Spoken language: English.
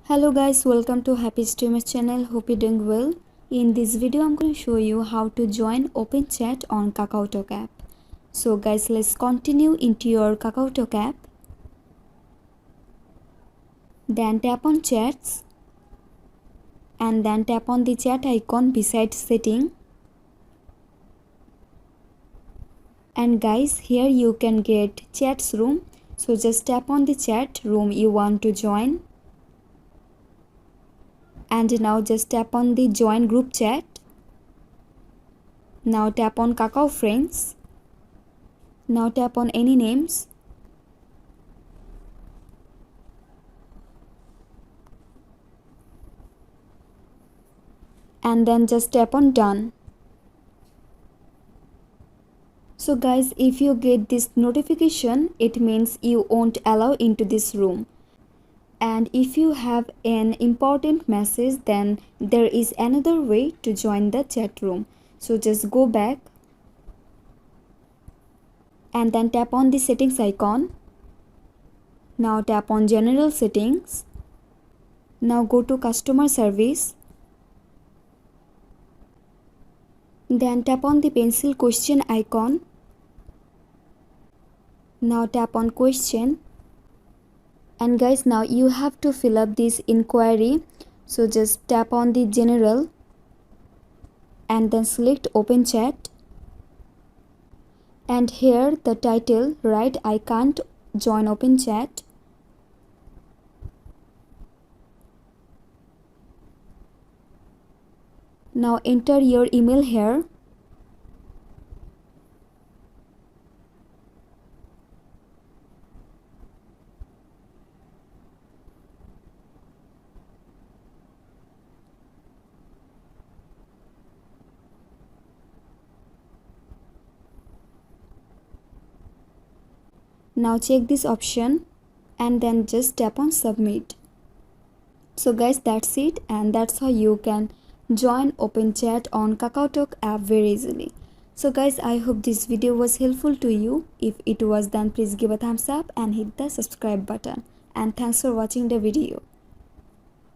Hello guys, welcome to Happy Streamer channel. Hope you're doing well. In this video I'm going to show you how to join open chat on KakaoTalk app. So guys, let's continue into your KakaoTalk app. Then tap on chats and then tap on the chat icon beside setting. And guys, here you can get chats room. So just tap on the chat room you want to join. And now just tap on the join group chat. Now tap on Kakao friends. Now tap on any names. And then just tap on done. So guys, if you get this notification, it means you won't allow into this room. And if you have an important message, then there is another way to join the chat room. So just go back and then tap on the settings icon. Now tap on general settings. Now go to customer service. Then tap on the pencil question icon. Now tap on question. And guys, now you have to fill up this inquiry. So just tap on the general and then select open chat. And here the title, write I can't join open chat. Now enter your email here. Now check this option and then just tap on submit. So guys, that's it, and that's how you can join open chat on KakaoTalk app very easily. So guys, I hope this video was helpful to you. If it was, then please give a thumbs up and hit the subscribe button. And thanks for watching the video.